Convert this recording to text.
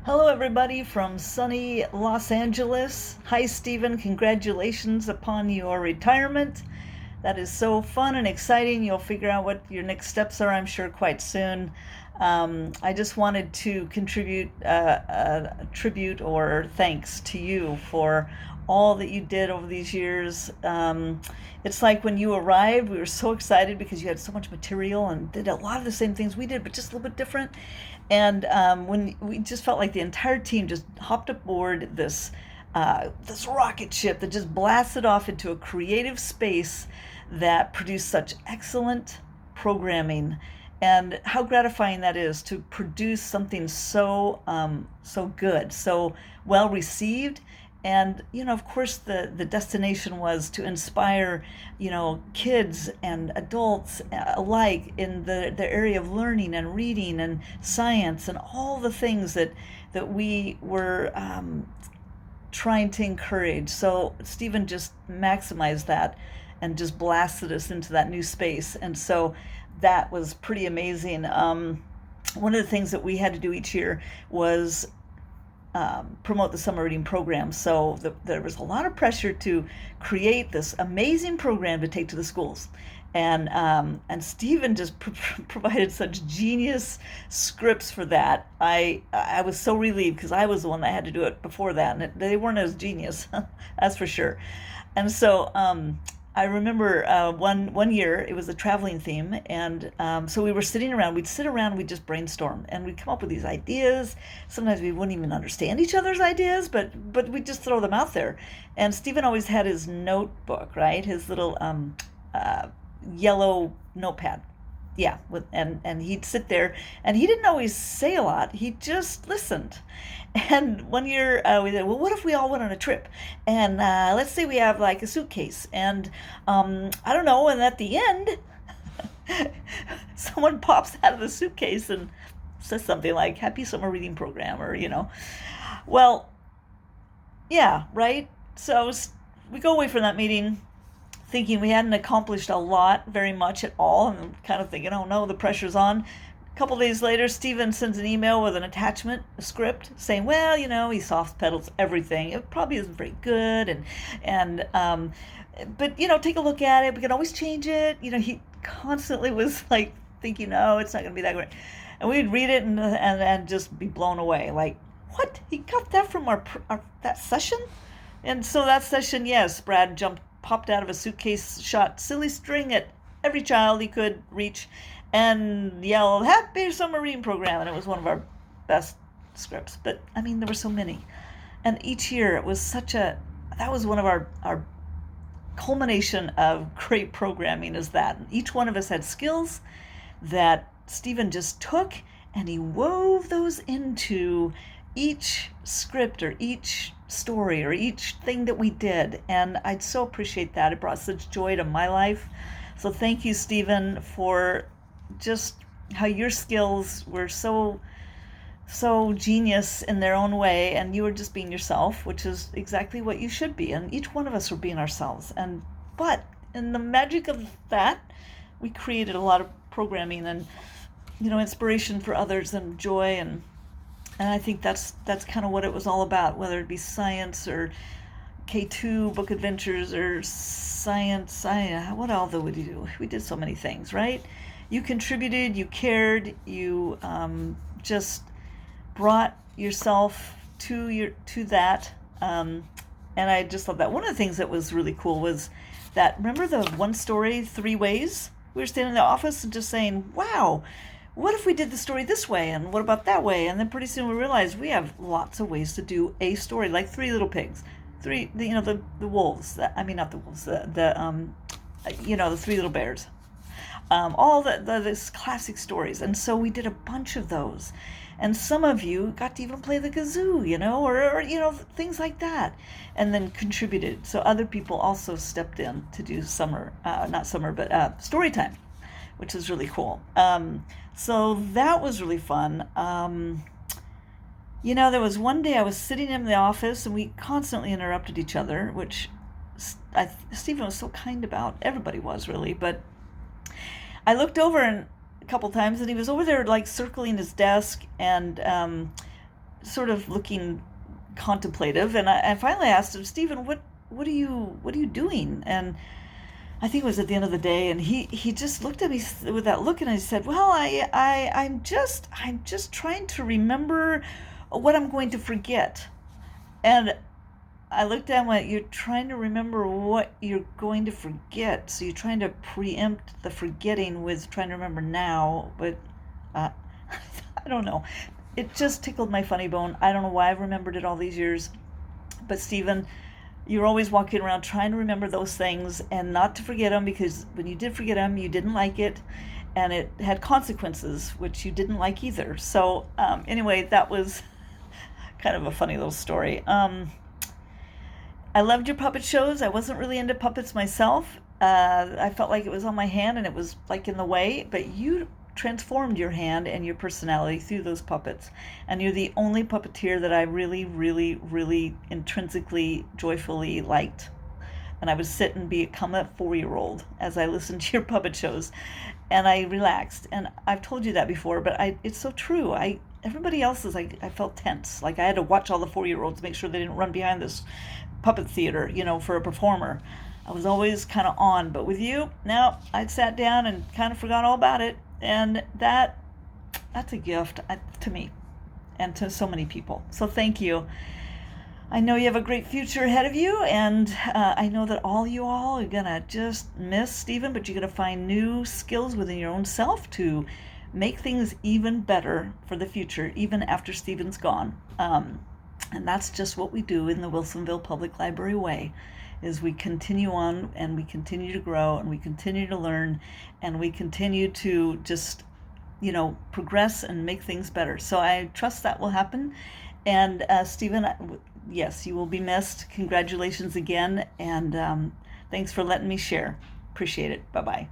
Hello, everybody from sunny Los Angeles. Hi, Stephen. Congratulations upon your retirement. That is so fun and exciting. You'll figure out what your next steps are, I'm sure, quite soon. I just wanted to contribute a tribute or thanks to you for all that you did over these years. It's like when you arrived, we were so excited because you had so much material and did a lot of the same things we did, but just a little bit different. And when we just felt like the entire team just hopped aboard this rocket ship that just blasted off into a creative space that produced such excellent programming, and how gratifying that is to produce something so good, so well received. And of course, the destination was to inspire kids and adults alike in the area of learning and reading and science and all the things that we were trying to encourage. So Stephen just maximized that and just blasted us into that new space. And so that was pretty amazing. One of the things that we had to do each year was promote the summer reading program. So there was a lot of pressure to create this amazing program to take to the schools. And Stephen just provided such genius scripts for that. I was so relieved because I was the one that had to do it before that, and they weren't as genius, that's for sure. And so I remember one year it was a traveling theme, and so we were sitting around. We'd sit around, we'd just brainstorm, and we'd come up with these ideas. Sometimes we wouldn't even understand each other's ideas, but we'd just throw them out there. And Stephen always had his notebook, right? His little uh, yellow notepad. Yeah, and he'd sit there, and he didn't always say a lot. He just listened. And one year we said, well, what if we all went on a trip? And let's say we have like a suitcase, and I don't know. And at the end, someone pops out of the suitcase and says something like "Happy Summer Reading Program," or. Well, yeah, right. So we go away from that meeting thinking we hadn't accomplished a lot very much at all, and kind of thinking, oh no, the pressure's on. A couple days later, Steven sends an email with an attachment, a script, saying, well, he soft pedals everything. It probably isn't very good, and but take a look at it. We can always change it. He constantly was like thinking, no, it's not going to be that great. And we'd read it and just be blown away. Like, what? He got that from our that session? And so that session, yes, Brad popped out of a suitcase, shot silly string at every child he could reach, and yelled, "Happy Summer Reading Program," and it was one of our best scripts. But, there were so many. And each year, it was that was one of our culmination of great programming, is that each one of us had skills that Stephen just took, and he wove those into each script or each story or each thing that we did. And I'd so appreciate that. It brought such joy to my life. So thank you, Stephen, for just how your skills were so genius in their own way, and you were just being yourself, which is exactly what you should be. And each one of us were being ourselves. But in the magic of that, we created a lot of programming and inspiration for others and joy, and I think that's kind of what it was all about, whether it be science or K2 book adventures or science. What else would you do? We did so many things, right? You contributed, you cared, you just brought yourself to that, and I just love that. One of the things that was really cool was that, remember the one story, 3 ways? We were standing in the office and just saying, wow, what if we did the story this way, and what about that way? And then pretty soon we realized we have lots of ways to do a story, like Three Little Pigs, the wolves. Not the wolves, the 3 Little Bears. All this classic stories, and so we did a bunch of those, and some of you got to even play the kazoo, or things like that, and then contributed. So other people also stepped in to do not summer, but story time, which is really cool. So that was really fun. There was one day I was sitting in the office, and we constantly interrupted each other, which Stephen was so kind about. Everybody was, really. But I looked over a couple times, and he was over there, like, circling his desk, and sort of looking contemplative, and I finally asked him, Stephen, what are you doing? And I think it was at the end of the day, and he just looked at me with that look, and I said, well, I'm just trying to remember what I'm going to forget. And I looked at him and went, you're trying to remember what you're going to forget. So you're trying to preempt the forgetting with trying to remember now, but uh, I don't know. It just tickled my funny bone. I don't know why I've remembered it all these years. But Stephen, you're always walking around trying to remember those things and not to forget them, because when you did forget them, you didn't like it, and it had consequences, which you didn't like either. So anyway, that was kind of a funny little story. I loved your puppet shows. I wasn't really into puppets myself. I felt like it was on my hand and it was like in the way, but you transformed your hand and your personality through those puppets. And you're the only puppeteer that I really, really, really intrinsically, joyfully liked. And I would sit and become a 4-year-old as I listened to your puppet shows, and I relaxed. And I've told you that before, but it's so true. Everybody else's, I felt tense. Like I had to watch all the 4-year-olds, make sure they didn't run behind this puppet theater, for a performer. I was always kind of on, but with you, now I'd sat down and kind of forgot all about it, and that's a gift to me and to so many people. So thank you. I know you have a great future ahead of you, and I know that you all are gonna just miss Stephen, but you're gonna find new skills within your own self to make things even better for the future, even after Stephen's gone. And that's just what we do in the Wilsonville Public Library way, is we continue on and we continue to grow and we continue to learn and we continue to just, progress and make things better. So I trust that will happen. And Stephen, yes, you will be missed. Congratulations again. And thanks for letting me share. Appreciate it. Bye-bye.